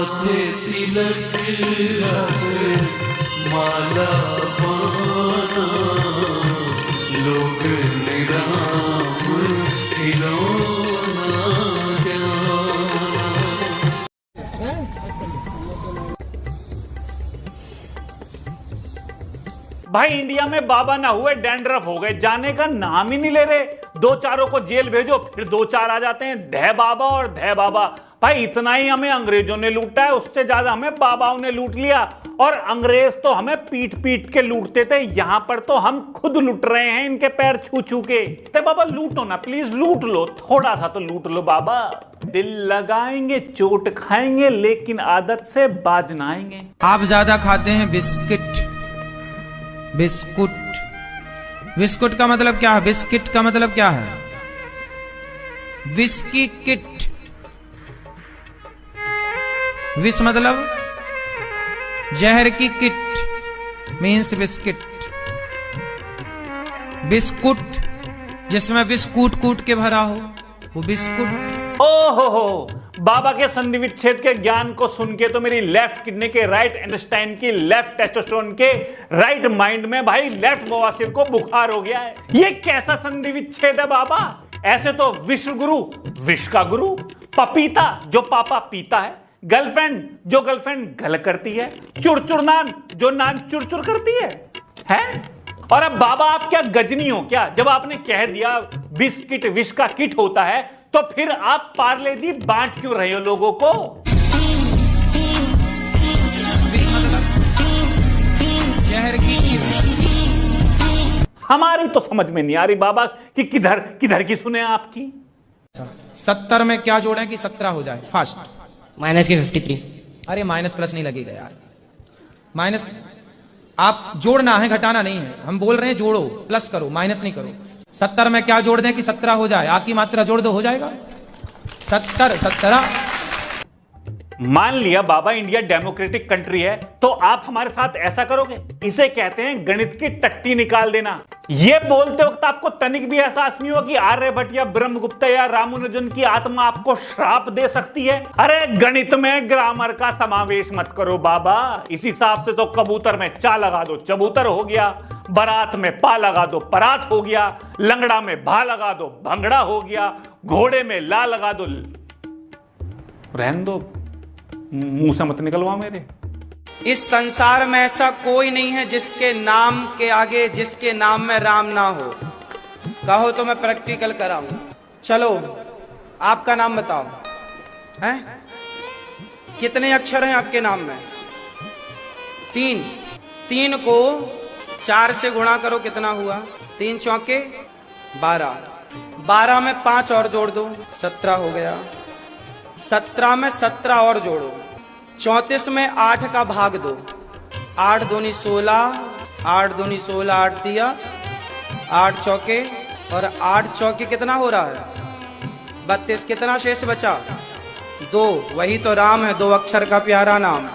माथे तिलक माला पाना लोग निराम खिलौना जाना। भाई इंडिया में बाबा ना हुए डैंड्रफ हो गए, जाने का नाम ही नहीं ले रहे। दो चारों को जेल भेजो, फिर दो चार आ जाते हैं, धै बाबा और धै बाबा। भाई इतना ही हमें अंग्रेजों ने लूटा है, उससे ज्यादा हमें बाबाओं ने लूट लिया। और अंग्रेज तो हमें पीट पीट के लूटते थे, यहां पर तो हम खुद लूट रहे हैं इनके पैर छू छू के। ते बाबा लूटो ना प्लीज, लूट लो, थोड़ा सा तो लूट लो बाबा। दिल लगाएंगे चोट खाएंगे लेकिन आदत से बाज ना आएंगे। आप ज्यादा खाते हैं बिस्किट। बिस्कुट, बिस्कुट का मतलब क्या है? बिस्किट का मतलब क्या है? Whisky kit. विस मतलब जहर की किट, मीन्स बिस्किट। बिस्कुट जिसमें विष कूट कूट के भरा हो, वो बिस्कुट। ओहो, बाबा के संधि विच्छेद के ज्ञान को सुन के तो मेरी लेफ्ट किडनी के राइट इंटेस्टाइन की लेफ्ट टेस्टोस्टेरोन के राइट माइंड में भाई लेफ्ट बवासीर को बुखार हो गया है। ये कैसा संधि विच्छेद है बाबा? ऐसे तो विश्व गुरु विश्व का गुरु, पपीता जो पापा पीता है, गर्लफ्रेंड जो गर्लफ्रेंड गल करती है, चुरचुर नान जो नान चुरचुर करती है? और अब बाबा आप क्या गजनी हो क्या? जब आपने कह दिया बिस्किट विश्व का किट होता है तो फिर आप पार्ले जी बांट क्यों रहे हो लोगों को? जहर की हमारी तो समझ में नहीं आ रही बाबा कि किधर किधर की सुने आपकी। 70 में क्या जोड़ें कि 17 हो जाए फास्ट? माइनस के 53। अरे माइनस प्लस नहीं लगेगा यार, माइनस आप जोड़ना है, घटाना नहीं है। हम बोल रहे हैं जोड़ो, प्लस करो, माइनस नहीं करो। 70 में क्या जोड़ दें कि 17 हो जाए? आ की मात्रा जोड़ दो, हो जाएगा 70 17। मान लिया बाबा इंडिया डेमोक्रेटिक कंट्री है तो आप हमारे साथ ऐसा करोगे? इसे कहते हैं गणित की टट्टी निकाल देना। ये बोलते वक्त आपको तनिक भी एहसास नहीं हुआ कि आर्यभट्ट या ब्रह्मगुप्ता या रामानुजन की आत्मा आपको श्राप दे सकती है? अरे गणित में ग्रामर का समावेश मत करो बाबा। इस हिसाब से तो कबूतर में चा लगा दो चबूतर हो गया, बारात में पा लगा दो परात हो गया, लंगड़ा में भा लगा दो भंगड़ा हो गया, घोड़े में ला लगा दो। रहने दो, मुंह से मत निकलवा मेरे। इस संसार में ऐसा कोई नहीं है जिसके नाम के आगे जिसके नाम में राम ना हो। कहो तो मैं प्रैक्टिकल कराऊं। चलो आपका नाम बताओ, हैं? कितने अक्षर हैं आपके नाम में? 3। 3 को 4 से गुणा करो, कितना हुआ? 3 चौके 12। 12 में 5 और जोड़ दो, 17 हो गया। 17 में 17 और जोड़ो, 34 में 8 का भाग दो, 8 दूनी 16, 8 दूनी 16, 8 दिया, 8 चौके और 8 चौके कितना हो रहा है? 32। कितना शेष बचा? 2। वही तो राम है, 2 अक्षर का प्यारा नाम।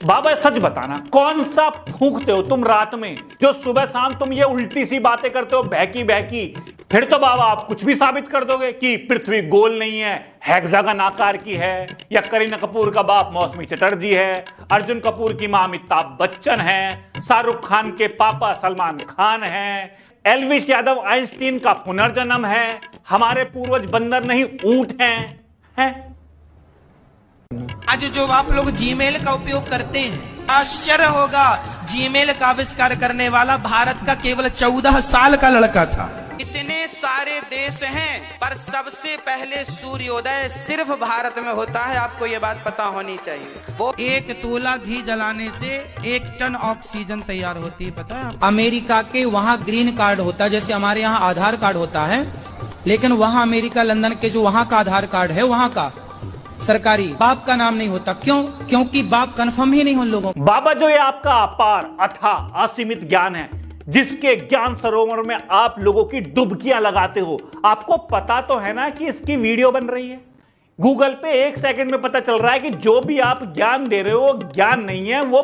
बाबा सच बताना, कौन सा फूंकते हो तुम रात में जो सुबह शाम तुम ये उल्टी सी बातें करते हो बहकी बहकी? फिर तो बाबा आप कुछ भी साबित कर दोगे कि पृथ्वी गोल नहीं है, हेक्सागन आकार की है, या करीना कपूर का बाप मौसमी चटर्जी है, अर्जुन कपूर की मां अमिताभ बच्चन है, शाहरुख खान के पापा सलमान खान हैं, एल्विस यादव आइंस्टीन का पुनर्जन्म है, हमारे पूर्वज बंदर नहीं ऊंट हैं? आज जो आप लोग जीमेल का उपयोग करते हैं, आश्चर्य होगा, जीमेल का आविष्कार करने वाला भारत का केवल 14 साल का लड़का था। इतने सारे देश हैं पर सबसे पहले सूर्योदय सिर्फ भारत में होता है, आपको ये बात पता होनी चाहिए। वो 1 तोला घी जलाने से 1 टन ऑक्सीजन तैयार होती है, पता है? अमेरिका के वहाँ ग्रीन कार्ड होता है, जैसे हमारे यहाँ आधार कार्ड होता है, लेकिन वहाँ अमेरिका लंदन के जो वहाँ का आधार कार्ड है, वहाँ का सरकारी बाप का नाम नहीं होता। क्यों? क्योंकि बाप कंफर्म ही नहीं उन लोगों। बाबा जो ये आपका अपार अथाह असीमित ज्ञान है, जिसके ज्ञान सरोवर में आप लोगों की डुबकियां लगाते हो, आपको पता तो है ना कि इसकी वीडियो बन रही है? गूगल पे 1 सेकंड में पता चल रहा है कि जो भी आप ज्ञान दे रहे हो ज्ञान नहीं है वो।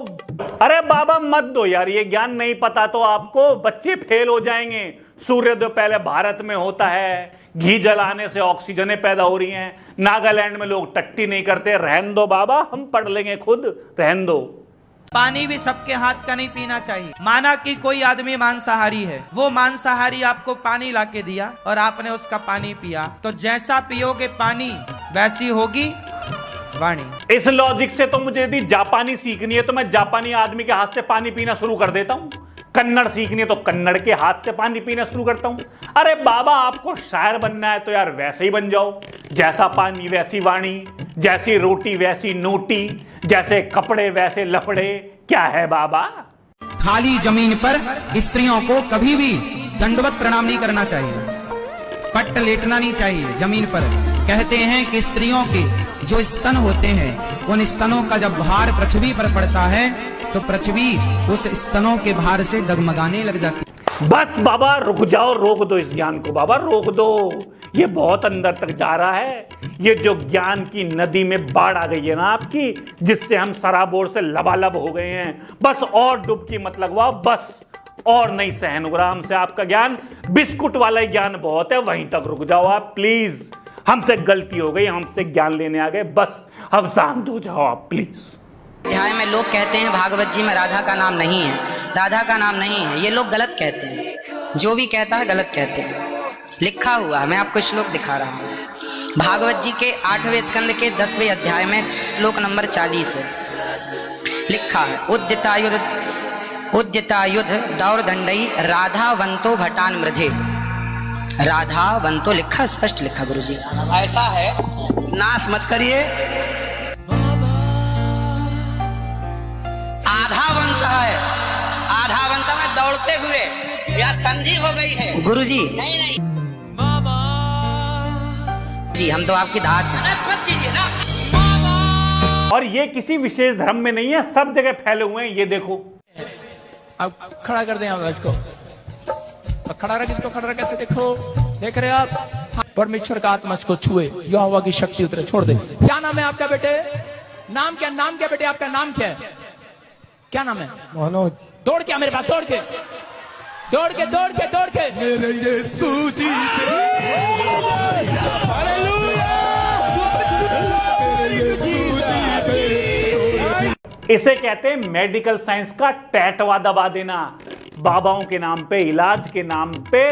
अरे बाबा मत दो यार, ये ज्ञान नहीं पता तो आपको, बच्चे फेल हो जाएंगे। सूर्योदय पहले भारत में होता है, घी जलाने से ऑक्सीजन पैदा हो रही हैं, नागालैंड में लोग टट्टी नहीं करते। रहन दो बाबा, हम पढ़ लेंगे खुद, रहन दो। पानी भी सबके हाथ का नहीं पीना चाहिए। माना कि कोई आदमी मांसाहारी है, वो मांसाहारी आपको पानी लाके दिया और आपने उसका पानी पिया, तो जैसा पियोगे पानी वैसी होगी वाणी। इस लॉजिक से तो मुझे यदि जापानी सीखनी है तो मैं जापानी आदमी के हाथ से पानी पीना शुरू कर देता हूं। कन्नड़ सीखनी है तो कन्नड़ के हाथ से पानी पीना शुरू करता हूं। अरे बाबा, आपको शायर बनना है तो यार वैसे ही बन जाओ। जैसा पानी वैसी वाणी, जैसी रोटी वैसी नोटी, जैसे कपड़े वैसे लफड़े। क्या है बाबा? खाली जमीन पर स्त्रियों को कभी भी दंडवत प्रणाम नहीं करना चाहिए, पट्ट लेटना नहीं चाहिए जमीन पर। कहते हैं कि स्त्रियों के जो स्तन होते हैं, उन स्तनों का जब भार पृथ्वी पर पड़ता है तो पृथ्वी उस स्तनों के भार से डगमगाने लग जाती। बस बाबा रुक जाओ, रोक दो इस ज्ञान को बाबा, रोक दो। ये बहुत अंदर तक जा रहा है। ये जो ज्ञान की नदी में बाढ़ आ गई है ना आपकी, जिससे हम सराबोर से लबालब हो गए हैं, बस और डुबकी मत लगवाओ, बस और नहीं सहन हो रहा हमसे आपका ज्ञान। बिस्कुट वाला ज्ञान बहुत है, वहीं तक रुक जाओ आप प्लीज। हमसे गलती हो गई, हमसे ज्ञान लेने आ गए, बस अब शांत हो जाओ आप प्लीज। अध्याय में लोग कहते हैं भागवत जी में राधा का नाम नहीं है, राधा का नाम नहीं है। ये लोग गलत कहते हैं, जो भी कहता है गलत कहते हैं। लिखा हुआ मैं आपको श्लोक दिखा रहा हूँ। भागवत जी के 8वें स्कंद के 10वें अध्याय में श्लोक नंबर 40 है, लिखा है उद्यतायुध दौरदंडई राधावंतो भटान मृधे। राधावंतो लिखा, स्पष्ट लिखा गुरुजी। ऐसा है, नाश मत करिए। आधावंत है, आधावंत में दौड़ते हुए या संधि हो गई है गुरुजी। नहीं नहीं जी, हम तो आपकी दास हैं, मत कीजिए ना। और ये किसी विशेष धर्म में नहीं है, सब जगह फैले हुए हैं। ये देखो, अब खड़ा कर दें आप इसको, खड़ा रख इसको, खड़ा रख, कैसे देखो, देख रहे आप। परमेश्वर का आत्मा इसको छुए, यहोवा की शक्ति उतरे, छोड़ दे। क्या नाम है आपका बेटे? नाम क्या? नाम क्या बेटे आपका? नाम क्या है? क्या नाम है? मनोज। दौड़ के मेरे पास, दौड़ के दौड़ के दौड़ के दौड़ के मेरे यीशु जी इसे कहते हैं मेडिकल साइंस का टैटवा दबा देना। बाबाओं के नाम पे, इलाज के नाम पे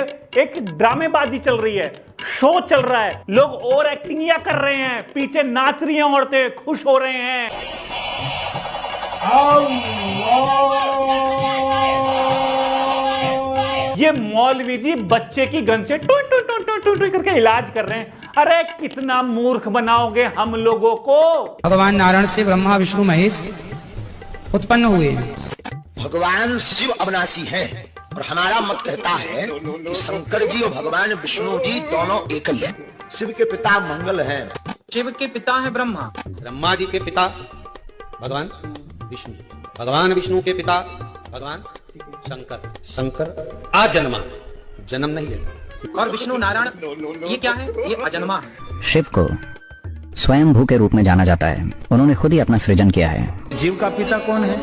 एक ड्रामेबाजी चल रही है, शो चल रहा है। लोग और एक्टिंग या कर रहे हैं, पीछे नाच रही हैं औरतें, खुश हो रहे हैं। ये मौलवी जी बच्चे की गन से टू टू टू टू टू करके इलाज कर रहे हैं। अरे कितना मूर्ख बनाओगे हम लोगों को। भगवान नारायण से ब्रह्मा विष्णु महेश उत्पन्न हुए हैं। भगवान शिव अविनाशी हैं और हमारा मत कहता है कि शंकर जी और भगवान विष्णु जी दोनों एक ही हैं। शिव के पिता मंगल हैं। शिव के पिता है ब्रह्मा, ब्रह्मा जी के पिता भगवान विष्णु, भगवान विष्णु के पिता भगवान शंकर, शंकर अजन्मा, जन्म नहीं लेता। और विष्णु नारायण ये क्या है? ये अजन्मा है। शिव को स्वयंभू के रूप में जाना जाता है, उन्होंने खुद ही अपना सृजन किया है। जीव का पिता कौन है?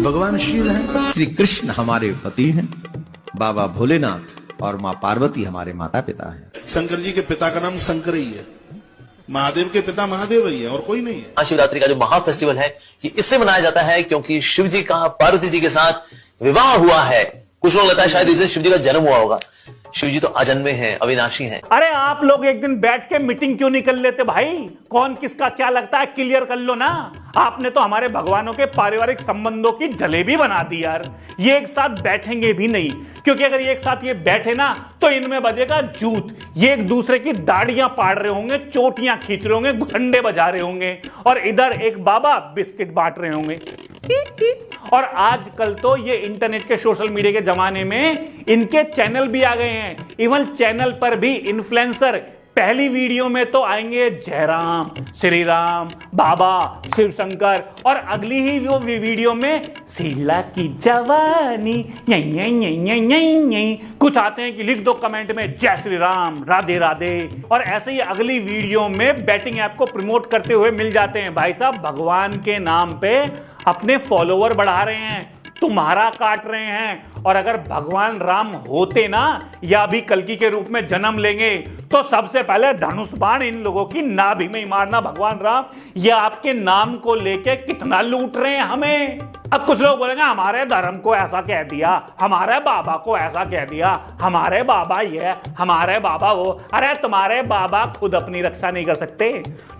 भगवान शिव है। श्री कृष्ण हमारे पति हैं, बाबा भोलेनाथ और माँ पार्वती हमारे माता पिता हैं। शंकर जी के पिता का नाम शंकर ही है, महादेव के पिता महादेव ही है और कोई नहीं है। शिवरात्रि का जो महा फेस्टिवल है ये इससे मनाया जाता है क्योंकि शिव जी का पार्वती जी के साथ विवाह हुआ है। कुछ लोग लगता है शायद इससे शिव जी का जन्म हुआ होगा। शिव जी तो अजन्मे हैं, अविनाशी हैं। अरे आप लोग एक दिन बैठ के मीटिंग क्यों नहीं कर लेते भाई? कौन किसका क्या लगता है क्लियर कर लो ना। आपने तो हमारे भगवानों के पारिवारिक संबंधों की जलेबी बना दी यार। ये एक साथ बैठेंगे भी नहीं, क्योंकि अगर ये एक साथ ये बैठे ना तो इनमें बजेगा जूत। ये एक दूसरे की दाढ़ियां पाड़ रहे होंगे, चोटियां खींच रहे होंगे, घंटे बजा रहे होंगे, और इधर एक बाबा बिस्किट बांट रहे होंगे। और आजकल तो ये इंटरनेट के सोशल मीडिया के जमाने में इनके चैनल भी आ गए हैं। इवन चैनल पर भी इन्फ्लुएंसर पहली वीडियो में तो आएंगे जयराम, श्री राम, बाबा, शिव शंकर, और अगली ही वो वीडियो में शीला की जवानी कुछ आते हैं कि लिख दो कमेंट में जय श्री राम, राधे राधे। और ऐसे ही अगली वीडियो में बैटिंग ऐप को प्रमोट करते हुए मिल जाते हैं। भाई साहब, भगवान के नाम पे अपने फॉलोवर बढ़ा रहे हैं, तुम्हारा काट रहे हैं, और अगर भगवान राम होते ना या अभी कल्कि के रूप में जन्म लेंगे तो सबसे पहले धनुष बाण इन लोगों की नाभि में ही मारना। भगवान राम ये आपके नाम को लेके कितना लूट रहे हैं हमें। अब कुछ लोग बोलेंगे हमारे धर्म को ऐसा कह दिया, हमारे बाबा को ऐसा कह दिया, हमारे बाबा ये, हमारे बाबा वो। अरे तुम्हारे बाबा खुद अपनी रक्षा नहीं कर सकते,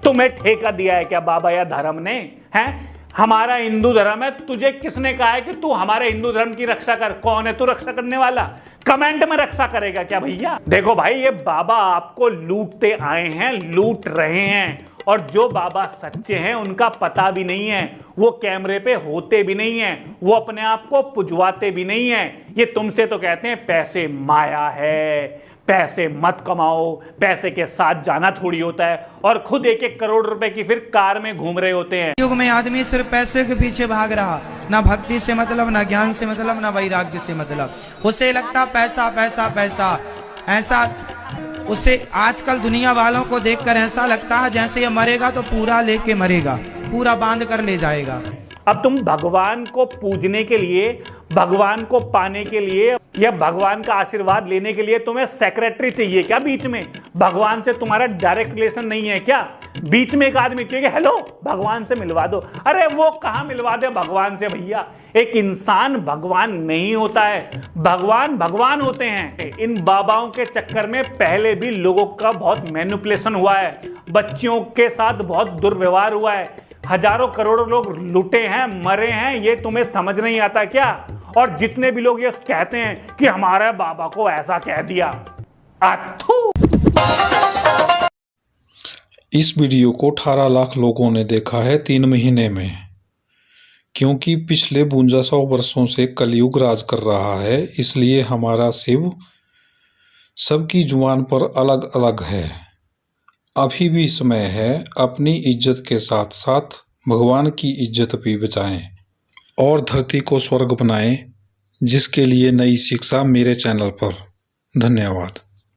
तुम्हें ठेका दिया है क्या बाबा या धर्म ने? हैं हमारा हिंदू धर्म है, तुझे किसने कहा है कि तू हमारे हिंदू धर्म की रक्षा कर? कौन है तू रक्षा करने वाला? कमेंट में रक्षा करेगा क्या भैया? देखो भाई ये बाबा आपको लूटते आए हैं, लूट रहे हैं, और जो बाबा सच्चे हैं उनका पता भी नहीं है, वो कैमरे पे होते भी नहीं है, वो अपने आप को पुजवाते भी नहीं है। ये तुमसे तो कहते हैं पैसे माया है, पैसे मत कमाओ, पैसे के साथ जाना थोड़ी होता है, और खुद 1-1 करोड़ रुपए की फिर कार में घूम रहे होते हैं। युग में आदमी सिर्फ पैसे के पीछे भाग रहा, ना भक्ति से मतलब, ना ज्ञान से मतलब, ना वैराग्य से मतलब। उसे लगता पैसा पैसा पैसा, ऐसा उसे आजकल दुनिया वालों को देखकर ऐसा लगता है जैसे ये मरेगा तो पूरा लेके मरेगा, पूरा बांध कर ले जाएगा। अब तुम भगवान को पूजने के लिए, भगवान को पाने के लिए या भगवान का आशीर्वाद लेने के लिए तुम्हें सेक्रेटरी चाहिए क्या बीच में? भगवान से तुम्हारा डायरेक्ट रिलेशन नहीं है क्या? बीच में एक आदमी चाहिए, हेलो भगवान से मिलवा दो। अरे वो कहां मिलवा दे भगवान से भैया? एक इंसान भगवान नहीं होता है, भगवान भगवान होते हैं। इन बाबाओं के चक्कर में पहले भी लोगों का बहुत मैनिपुलेशन हुआ है, बच्चियों के साथ बहुत दुर्व्यवहार हुआ है, हजारों करोड़ों लोग लूटे हैं, मरे हैं। ये तुम्हें समझ नहीं आता क्या? और जितने भी लोग ये कहते हैं कि हमारे बाबा को ऐसा कह दिया, अथू। इस वीडियो को 18 लाख लोगों ने देखा है 3 महीने में, क्योंकि पिछले 5200 वर्षों से कलयुग राज कर रहा है, इसलिए हमारा शिव सबकी जुबान पर अलग अलग है। अभी भी समय है, अपनी इज्जत के साथ साथ भगवान की इज्जत भी बचाएं और धरती को स्वर्ग बनाएं, जिसके लिए नई शिक्षा मेरे चैनल पर। धन्यवाद।